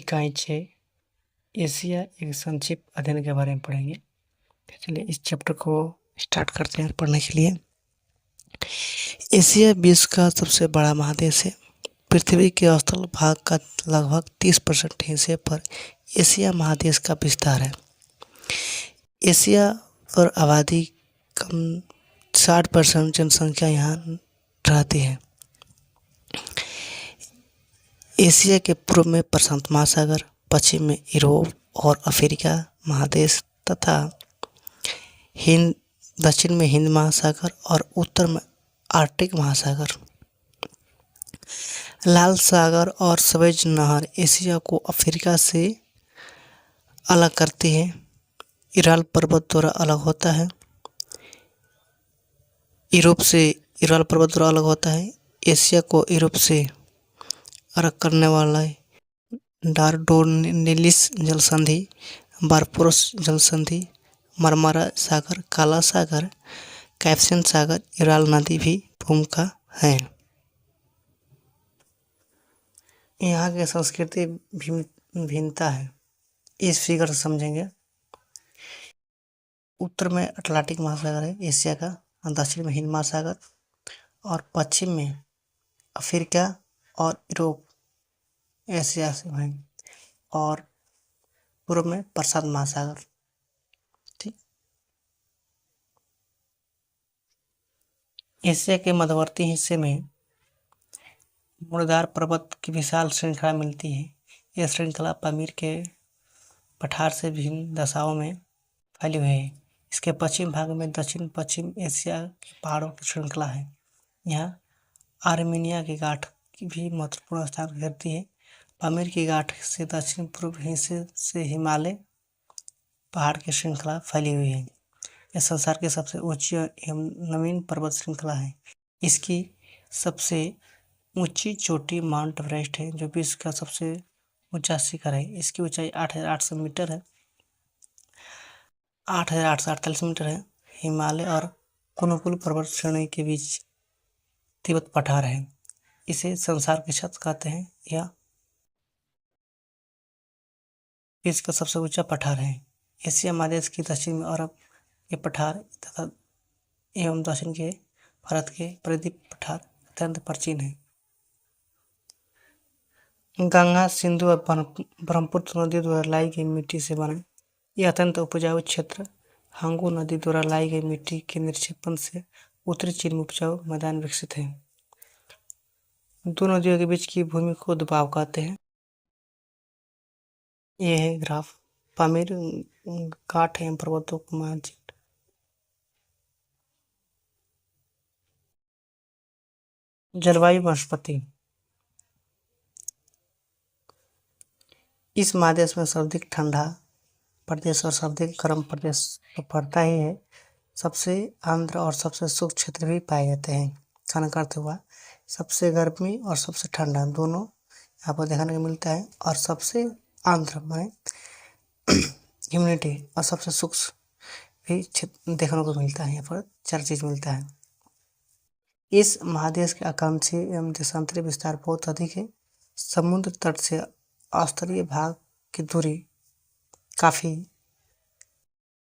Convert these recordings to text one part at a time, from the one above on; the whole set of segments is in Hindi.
इकाई 6 एशिया एक संक्षिप्त अध्ययन के बारे में पढ़ेंगे। तो चलिए इस चैप्टर को स्टार्ट करते हैं पढ़ने के लिए। एशिया विश्व का सबसे बड़ा महादेश है। पृथ्वी के स्थल भाग का लगभग 30% हिस्से पर एशिया महादेश का विस्तार है। एशिया पर आबादी कम 60% जनसंख्या यहाँ रहती है। एशिया के पूर्व में प्रशांत महासागर, पश्चिम में यूरोप और अफ्रीका महादेश तथा दक्षिण में हिंद महासागर और उत्तर में आर्कटिक महासागर। लाल सागर और सवेज नहर एशिया को अफ्रीका से अलग करती है। इराल पर्वत द्वारा अलग होता है। यूरोप से इराल पर्वत द्वारा अलग होता है। एशिया को यूरोप से अलग करने वाला डार्डेनेलिस जल संधि, बारपोरस जल संधि, मार्मारा सागर, काला सागर, कैस्पियन सागर, इराल नदी भी भूमिका है। यहाँ की संस्कृति भिन्नता है, इस फिगर से समझेंगे। उत्तर में अटलांटिक महासागर है एशिया का, दक्षिण में हिंद महासागर और पश्चिम में अफ्रीका और यूरोप एशिया से है और पूर्व में प्रशांत महासागर। ठीक, एशिया के मध्यवर्ती हिस्से में मूलधार पर्वत की विशाल श्रृंखला मिलती है। यह श्रृंखला पामीर के पठार से विभिन्न दशाओं में फैली हुई है। इसके पश्चिम भाग में दक्षिण पश्चिम एशिया के पहाड़ों की श्रृंखला है। यहाँ आर्मेनिया की गांठ की भी महत्वपूर्ण स्थान घेरती है। पामीर की गांठ से दक्षिण पूर्व हिस्से से हिमालय पहाड़ की श्रृंखला फैली हुई है। यह संसार की सबसे ऊंची एवं नवीन पर्वत श्रृंखला है। इसकी सबसे ऊंची चोटी माउंट एवरेस्ट है, जो विश्व का सबसे ऊंचा शिखर है। इसकी ऊंचाई 8,800 मीटर है, 8,848 मीटर है। हिमालय और कुनुकुल पर्वत श्रेणी के बीच तिब्बत पठार है। इसे संसार की छत कहते हैं। यह विश्व का सबसे ऊंचा पठार है। एशिया महादेश की दक्षिण में अरब के पठार तथा एवं दक्षिण के भारत के प्रायद्वीप पठार अत्यंत प्राचीन है। गंगा, सिंधु और ब्रह्मपुत्र नदी द्वारा लाई गई मिट्टी से बना यह अत्यंत उपजाऊ क्षेत्र हांगू नदी द्वारा लाई गई मिट्टी के निक्षेपण से उत्तरी चीन में उपजाऊ मैदान विकसित है। दो नदियों के बीच की भूमि को दुबाव कहते हैं। यह है ग्राफ पामीर घाट एवं पर्वतों को मानचित्र। जलवायु वनस्पति इस महादेश में सर्वाधिक ठंडा प्रदेश और सर्वाधिक गर्म प्रदेश तो पड़ता ही है। सबसे आर्द्र और सबसे शुष्क क्षेत्र भी पाए जाते हैं। खाना का अर्थ हुआ सबसे गर्मी और सबसे ठंडा दोनों यहाँ पर देखने को मिलता है। और सबसे आर्द्र माने ह्यूमिडिटी और सबसे शुष्क भी देखने को मिलता है। यहाँ पर 4 चीज मिलता है। इस महादेश के आकांक्षी एवं देशांतरी विस्तार बहुत अधिक है। समुद्र तट से स्तरीय भाग की दूरी काफी,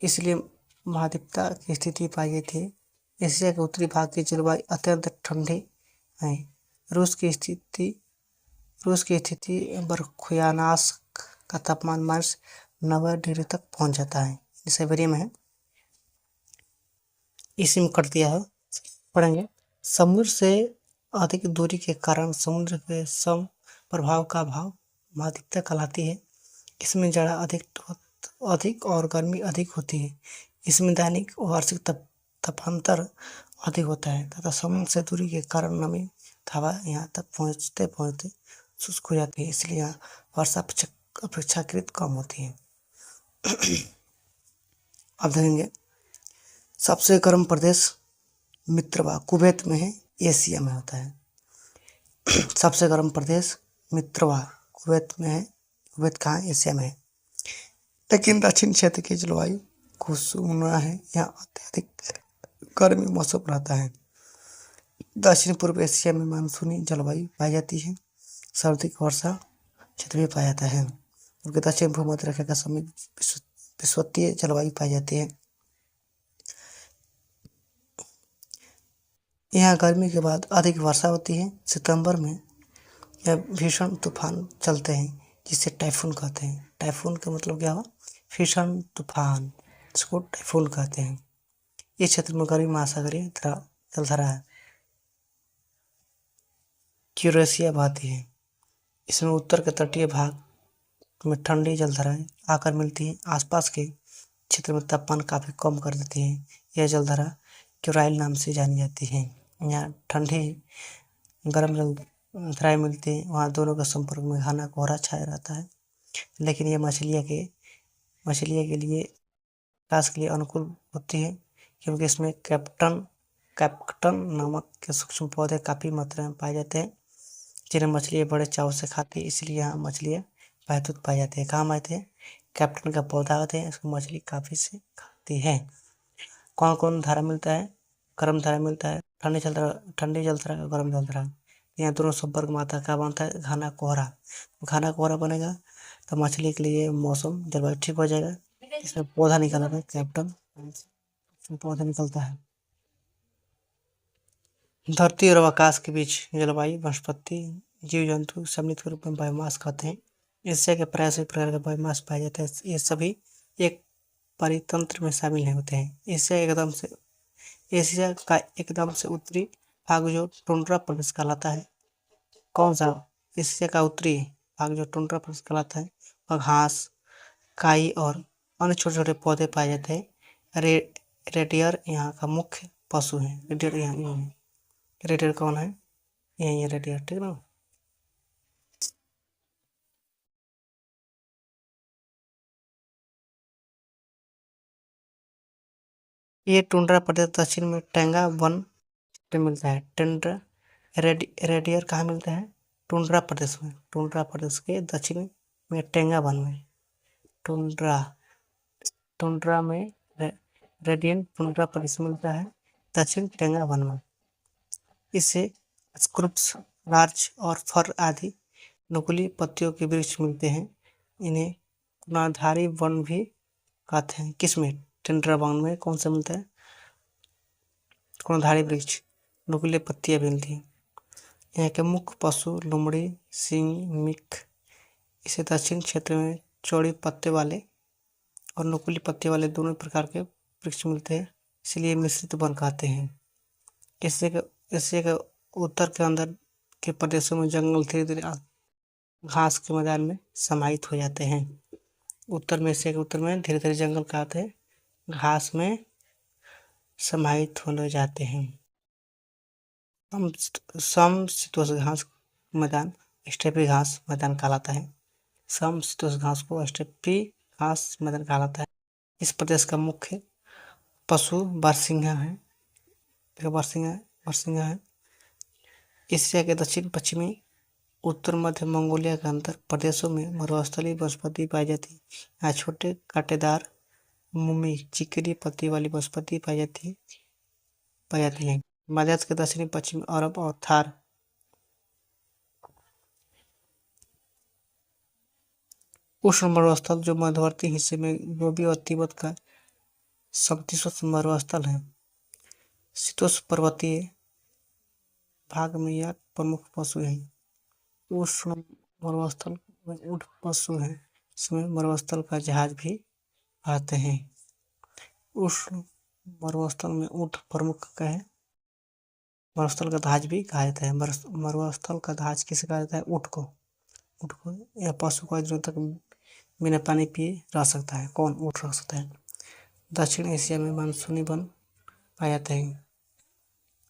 इसलिए महाद्वीपता की स्थिति पाई गई थी। एशिया के उत्तरी भाग की जलवायु अत्यंत ठंडी है। रूस की स्थिति बरखुयानास का तापमान -90 डिग्री तक पहुंच जाता है। साइबेरिया में है। इसी में कर दिया है, पढ़ेंगे। समुद्र से अधिक दूरी के कारण समुद्र के सम प्रभाव का अभाव महाद्वीपता कहलाती है। इसमें जाड़ा अधिक और गर्मी अधिक होती है। इसमें दैनिक और वार्षिक तापांतर अधिक होता है तथा समुद्र से दूरी के कारण नमी हवा यहाँ तक पहुँचते पहुँचते शुष्क हो जाती है। इसलिए यहाँ वर्षा अपेक्षाकृत कम होती है। अब देखेंगे सबसे गर्म प्रदेश मित्रवा कुवैत में है, एशिया में होता है। सबसे गर्म प्रदेश मित्रवा कुवैत में है। कुवैत कहाँ, एशिया में है। लेकिन दक्षिण क्षेत्र की जलवायु खुशनुमा है। यहाँ अत्यधिक गर्मी मौसम रहता है। दक्षिण पूर्व एशिया में मानसूनी जलवायु पाई जाती है। सर्वाधिक वर्षा क्षेत्र भी पाया जाता है। उनके दक्षिण भूमध्य रेखा का समीप विषुवतीय जलवायु पाई जाती है। यहाँ गर्मी के बाद अधिक वर्षा होती है। सितंबर में यह भीषण तूफान चलते हैं जिसे टाइफून कहते हैं। टाइफून का मतलब क्या हुआ? भीषण तूफान, इसको टाइफून कहते हैं। इस क्षेत्र में गर्मी महासागरीय जलधारा है, यूरेशिया बहती है। इसमें उत्तर के तटीय भाग में ठंडी जलधाराएं आकर मिलती है। आसपास के क्षेत्र में तापमान काफी कम कर देती है। यह जलधारा क्यूराइल नाम से जानी जाती है। यहाँ ठंडी गर्म जलधाराएं मिलती है। वहाँ दोनों के संपर्क में घना कोहरा छाया रहता है। लेकिन ये मछलियों के लिए विकास के लिए अनुकूल होती है, क्योंकि इसमें कैप्टन नामक के सूक्ष्म पौधे काफी मात्रा में पाए जाते हैं, जिन्हें मछलियाँ बड़े चाव से खाती है। इसलिए यहाँ मछलियाँ महदूद पाई जाती है। कहाँ पाते हैं? कैप्टन का पौधा होते हैं, इसको मछली काफी से खाती है। कौन कौन धारा मिलता है? गर्म धारा मिलता है, ठंडी जलधारा का गर्म जलधारा। यहाँ दोनों संपर्क में आता है, क्या बनता है? घना कोहरा बनेगा तो मछली के लिए मौसम जलवायु ठीक हो जाएगा। इसमें पौधा निकला है, कैप्टन पौधा निकलता है। धरती और आकाश के बीच जलवायु वनस्पति जीव जंतु सम्मिलित के रूप में बायोमास कहते हैं। एशिया के प्राय सभी प्रकार के बायोमास पाए जाते हैं। ये सभी एक परितंत्र में शामिल होते हैं। एशिया का एकदम से उत्तरी भाग जो टुंड्रा प्रदेश कहलाता है। कौन सा? एशिया का उत्तरी भाग जो टुंड्रा प्रदेश कहलाता है, और घास, काई और अन्य छोटे छोटे पौधे पाए जाते हैं। रेडियर यहाँ का मुख्य पशु है। रेडियर यहाँ है। रेडियर कौन है? यही है रेडियर, ठीक ना। ये टुंड्रा प्रदेश दक्षिण में टैंगा वन में मिलता है। रेडियर कहाँ मिलता है? टुंड्रा प्रदेश में। टुंड्रा प्रदेश के दक्षिण में टैंगा वन में। टुंड्रा में रेडियन टुंड्रा प्रदेश में मिलता है, दक्षिण टैंगा वन में। इसे स्क्रूप्स, लार्च और फर आदि नुकीली पत्तियों के वृक्ष मिलते हैं। इन्हें कुनाधारी वन भी कहते हैं। किसमें? टुंड्रा वन में कौन सा मिलता है? कुनाधारी वृक्ष, नुकीली पत्तियां मिलती हैं। यहाँ के मुख्य पशु लोमड़ी, सिंह, मिख। इसे दक्षिण क्षेत्र में चौड़ी पत्ते वाले और नुकीली पत्ते वाले दोनों प्रकार के वृक्ष मिलते हैं, इसलिए मिश्रित वन कहते हैं। एशिया के उत्तर के अंदर के प्रदेशों में जंगल धीरे धीरे घास के मैदान में समाहित हो जाते हैं। एशिया के उत्तर में धीरे धीरे जंगल कहते हैं, घास में समाहित होने जाते हैं। समशीतोष्ण घास मैदान स्टेपी घास मैदान कहलाता है। समशीतोष्ण घास को स्टेपी घास मैदान कहलाता है। इस प्रदेश का मुख्य पशु बारहसिंगा है। एशिया के दक्षिण पश्चिमी उत्तर मध्य मंगोलिया के अंतर प्रदेशों में मरुस्थलीय वनस्पति पाई जाती है। यहाँ छोटे कांटेदार मुमी चिकनी पत्ती वाली वनस्पति पाई जाती है। मध्य के दक्षिणी पश्चिमी अरब और थार उष्ण मरुस्थल जो मध्यवर्ती हिस्से में गोबी और तिब्बत का समशीतोष्ण मरुस्थल है। शीतोष्ण पर्वतीय भाग में यह प्रमुख पशु है। उष्ण मरुस्थल में ऊँट पशु है। इसमें मरुस्थल का जहाज भी आते हैं। उष्ण मरुस्थल में ऊँट प्रमुख का है। मरुस्थल का जहाज भी कहा जाता है। मरुस्थल का जहाज किसे कहा जाता है? ऊँट को। यह पशु को दिनों तक बिना पानी पिए रह सकता है। कौन? ऊँट रह सकता है। दक्षिण एशिया में मानसूनी वन पाए जाते हैं।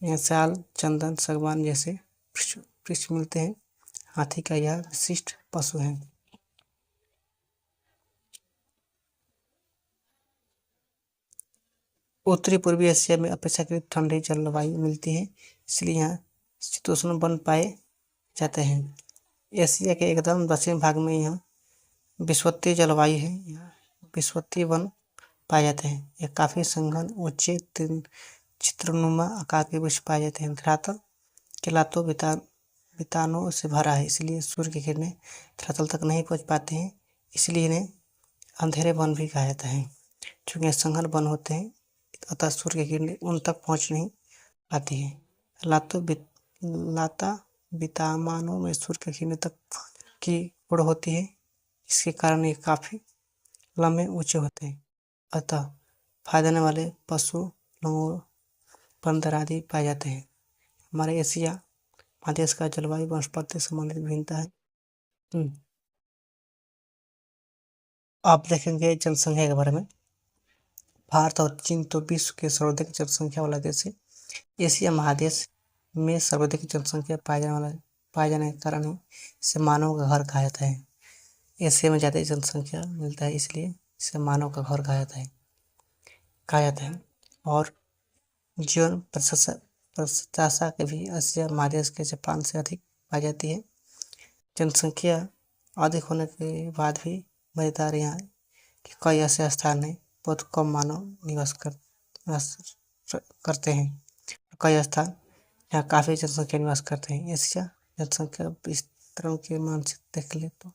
यहाँ साल, चंदन, सागवान जैसे वृक्ष मिलते हैं। हाथी का यह विशिष्ट पशु है। उत्तरी पूर्वी एशिया में अपेक्षाकृत ठंडी जलवायु मिलती है, इसलिए यहाँ शीतोष्ण वन पाए जाते हैं। एशिया के एकदम दक्षिण भाग में यहाँ विषुवतीय जलवायु है। यहाँ विषुवतीय वन पाए जाते हैं। यह काफी सघन, ऊंचे, चित्रनुमा आकार के वृक्ष पाए जाते हैं। धरातल के लातों वितानों से भरा है, इसलिए सूर्य की किरणें धरातल तक नहीं पहुंच पाते हैं, इसलिए इन्हें अंधेरे वन भी कहा जाता है। चूंकि संघन वन होते हैं, अतः सूर्य की किरणें उन तक पहुंच नहीं पाती है। लाता वितामानों में सूर्य की किरणें तक की ओर होती है, इसके कारण ये काफी लंबे ऊंचे होते हैं। अतः फायदे देने वाले पशु लंगूर बंदर आदि पाए जाते हैं। हमारे एशिया महादेश का जलवायु वनस्पति से संबंधित भिन्नता है। आप देखेंगे जनसंख्या के बारे में, भारत और चीन तो विश्व के सर्वाधिक जनसंख्या वाला देश है। एशिया महादेश में सर्वाधिक जनसंख्या पाए जाने के कारण ही इसे मानव का घर कहा जाता है। एशिया में ज़्यादा जनसंख्या मिलता है, इसलिए इसे मानव का घर कहा जाता है। और जीवन प्रत्याशा के भी एशिया महादेश के जापान से अधिक पाई जाती है। जनसंख्या अधिक होने के बाद भी मजेदार यहाँ कि कई ऐसे स्थान हैं बहुत कम मानव निवास करते हैं, कई स्थान यहाँ काफ़ी जनसंख्या निवास करते हैं। एशिया जनसंख्या वितरण के मान से देख ले तो